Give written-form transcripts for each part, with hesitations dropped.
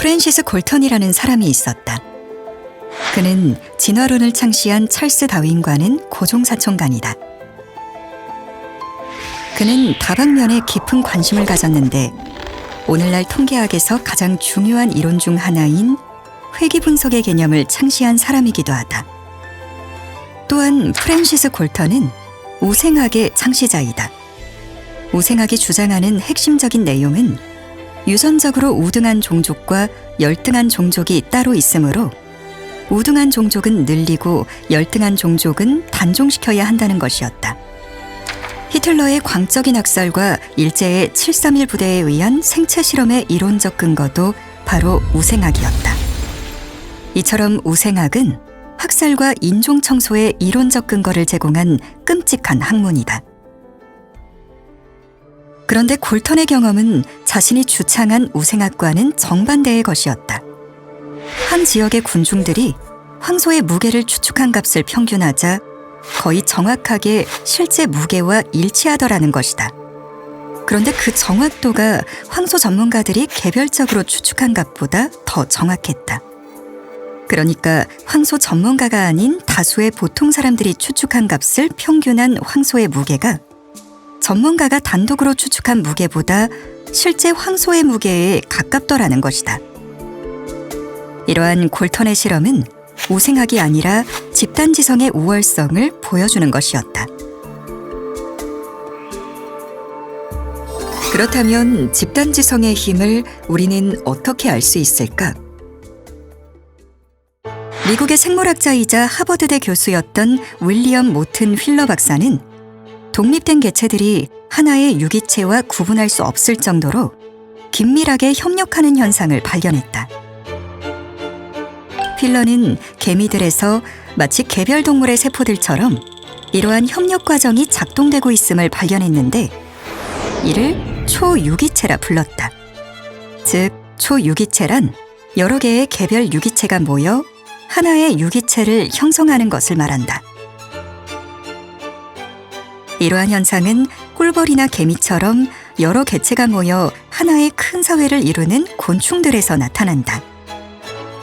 프랜시스 골턴이라는 사람이 있었다. 그는 진화론을 창시한 찰스 다윈과는 고종사촌간이다. 그는 다방면에 깊은 관심을 가졌는데 오늘날 통계학에서 가장 중요한 이론 중 하나인 회귀 분석의 개념을 창시한 사람이기도 하다. 또한 프랜시스 골턴은 우생학의 창시자이다. 우생학이 주장하는 핵심적인 내용은 유전적으로 우등한 종족과 열등한 종족이 따로 있으므로 우등한 종족은 늘리고 열등한 종족은 단종시켜야 한다는 것이었다. 히틀러의 광적인 학살과 일제의 7.3.1 부대에 의한 생체 실험의 이론적 근거도 바로 우생학이었다. 이처럼 우생학은 학살과 인종 청소의 이론적 근거를 제공한 끔찍한 학문이다. 그런데 골턴의 경험은 자신이 주창한 우생학과는 정반대의 것이었다. 한 지역의 군중들이 황소의 무게를 추측한 값을 평균하자 거의 정확하게 실제 무게와 일치하더라는 것이다. 그런데 그 정확도가 황소 전문가들이 개별적으로 추측한 값보다 더 정확했다. 그러니까 황소 전문가가 아닌 다수의 보통 사람들이 추측한 값을 평균한 황소의 무게가 전문가가 단독으로 추측한 무게보다 실제 황소의 무게에 가깝더라는 것이다. 이러한 골턴의 실험은 우생학이 아니라 집단지성의 우월성을 보여주는 것이었다. 그렇다면 집단지성의 힘을 우리는 어떻게 알 수 있을까? 미국의 생물학자이자 하버드대 교수였던 윌리엄 모튼 휠러 박사는 독립된 개체들이 하나의 유기체와 구분할 수 없을 정도로 긴밀하게 협력하는 현상을 발견했다. 휠러는 개미들에서 마치 개별 동물의 세포들처럼 이러한 협력 과정이 작동되고 있음을 발견했는데 이를 초유기체라 불렀다. 즉, 초유기체란 여러 개의 개별 유기체가 모여 하나의 유기체를 형성하는 것을 말한다. 이러한 현상은 꿀벌이나 개미처럼 여러 개체가 모여 하나의 큰 사회를 이루는 곤충들에서 나타난다.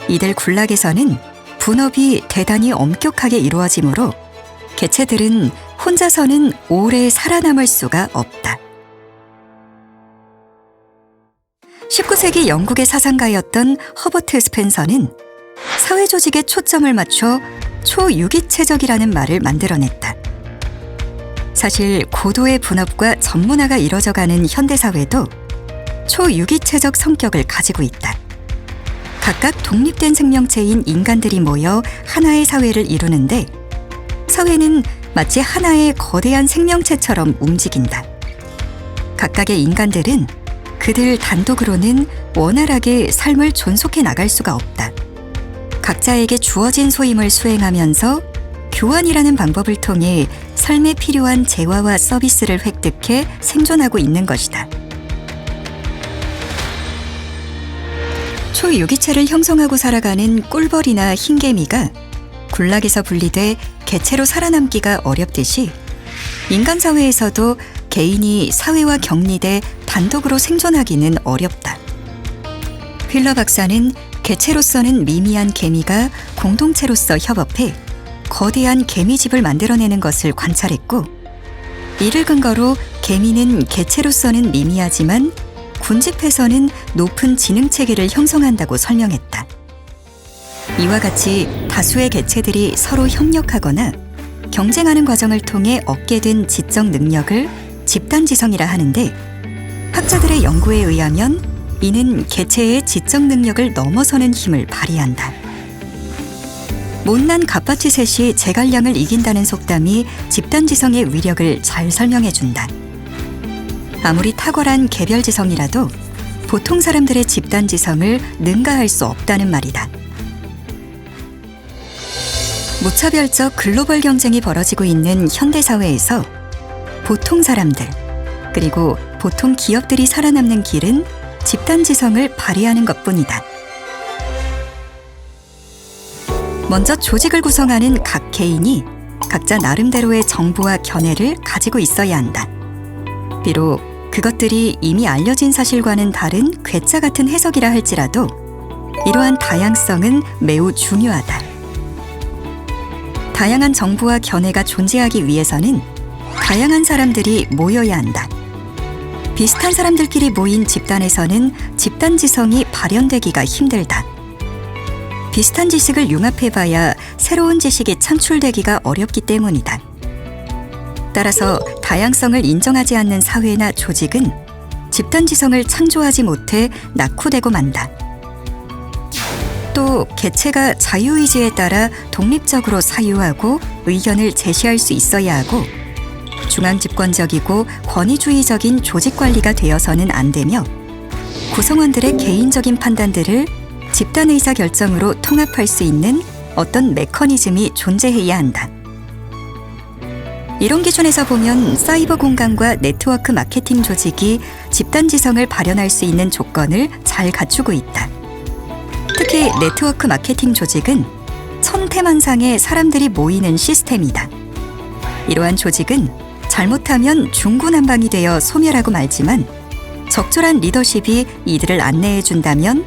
이들 군락에서는 분업이 대단히 엄격하게 이루어지므로 개체들은 혼자서는 오래 살아남을 수가 없다. 19세기 영국의 사상가였던 허버트 스펜서는 사회 조직에 초점을 맞춰 초유기체적이라는 말을 만들어냈다. 사실 고도의 분업과 전문화가 이뤄져가는 현대사회도 초유기체적 성격을 가지고 있다. 각각 독립된 생명체인 인간들이 모여 하나의 사회를 이루는데 사회는 마치 하나의 거대한 생명체처럼 움직인다. 각각의 인간들은 그들 단독으로는 원활하게 삶을 존속해 나갈 수가 없다. 각자에게 주어진 소임을 수행하면서 교환이라는 방법을 통해 삶에 필요한 재화와 서비스를 획득해 생존하고 있는 것이다. 초유기체를 형성하고 살아가는 꿀벌이나 흰개미가 군락에서 분리돼 개체로 살아남기가 어렵듯이 인간 사회에서도 개인이 사회와 격리돼 단독으로 생존하기는 어렵다. 휠러 박사는 개체로서는 미미한 개미가 공동체로서 협업해 거대한 개미집을 만들어내는 것을 관찰했고 이를 근거로 개미는 개체로서는 미미하지만 군집에서는 높은 지능체계를 형성한다고 설명했다. 이와 같이 다수의 개체들이 서로 협력하거나 경쟁하는 과정을 통해 얻게 된 지적 능력을 집단지성이라 하는데 학자들의 연구에 의하면 이는 개체의 지적 능력을 넘어서는 힘을 발휘한다. 못난 갑바치셋이 제갈량을 이긴다는 속담이 집단지성의 위력을 잘 설명해준다. 아무리 탁월한 개별지성이라도 보통 사람들의 집단지성을 능가할 수 없다는 말이다. 무차별적 글로벌 경쟁이 벌어지고 있는 현대사회에서 보통 사람들, 그리고 보통 기업들이 살아남는 길은 집단지성을 발휘하는 것뿐이다. 먼저 조직을 구성하는 각 개인이 각자 나름대로의 정보와 견해를 가지고 있어야 한다. 비록 그것들이 이미 알려진 사실과는 다른 괴짜 같은 해석이라 할지라도 이러한 다양성은 매우 중요하다. 다양한 정보와 견해가 존재하기 위해서는 다양한 사람들이 모여야 한다. 비슷한 사람들끼리 모인 집단에서는 집단지성이 발현되기가 힘들다. 비슷한 지식을 융합해봐야 새로운 지식이 창출되기가 어렵기 때문이다. 따라서 다양성을 인정하지 않는 사회나 조직은 집단지성을 창조하지 못해 낙후되고 만다. 또 개체가 자유의지에 따라 독립적으로 사유하고 의견을 제시할 수 있어야 하고 중앙집권적이고 권위주의적인 조직관리가 되어서는 안 되며 구성원들의 개인적인 판단들을 집단 의사결정으로 통합할 수 있는 어떤 메커니즘이 존재해야 한다. 이런 기준에서 보면 사이버 공간과 네트워크 마케팅 조직이 집단지성을 발현할 수 있는 조건을 잘 갖추고 있다. 특히 네트워크 마케팅 조직은 천태만상의 사람들이 모이는 시스템이다. 이러한 조직은 잘못하면 중구난방이 되어 소멸하고 말지만 적절한 리더십이 이들을 안내해준다면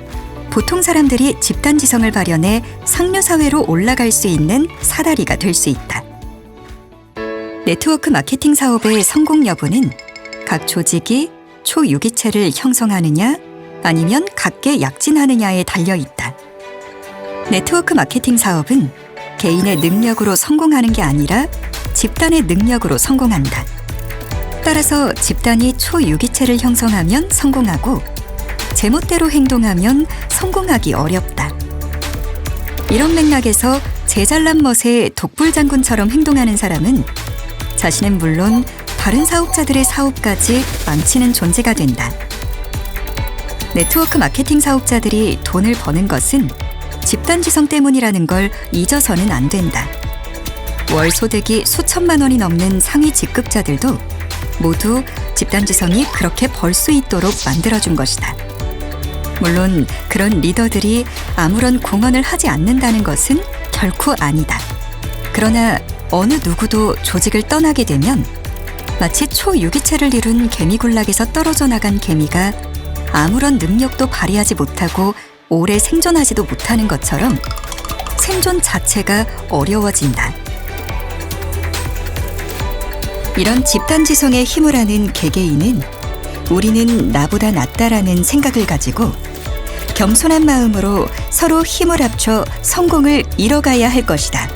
보통 사람들이 집단지성을 발현해 상류사회로 올라갈 수 있는 사다리가 될 수 있다. 네트워크 마케팅 사업의 성공 여부는 각 조직이 초유기체를 형성하느냐 아니면 각계 약진하느냐에 달려있다. 네트워크 마케팅 사업은 개인의 능력으로 성공하는 게 아니라 집단의 능력으로 성공한다. 따라서 집단이 초유기체를 형성하면 성공하고 제멋대로 행동하면 성공하기 어렵다. 이런 맥락에서 제잘난 멋의 독불장군처럼 행동하는 사람은 자신은 물론 다른 사업자들의 사업까지 망치는 존재가 된다. 네트워크 마케팅 사업자들이 돈을 버는 것은 집단지성 때문이라는 걸 잊어서는 안 된다. 월 소득이 수천만 원이 넘는 상위 직급자들도 모두 집단지성이 그렇게 벌 수 있도록 만들어준 것이다. 물론 그런 리더들이 아무런 공헌을 하지 않는다는 것은 결코 아니다. 그러나 어느 누구도 조직을 떠나게 되면 마치 초유기체를 이룬 개미군락에서 떨어져 나간 개미가 아무런 능력도 발휘하지 못하고 오래 생존하지도 못하는 것처럼 생존 자체가 어려워진다. 이런 집단지성의 힘을 아는 개개인은 우리는 나보다 낫다라는 생각을 가지고 겸손한 마음으로 서로 힘을 합쳐 성공을 이뤄가야 할 것이다.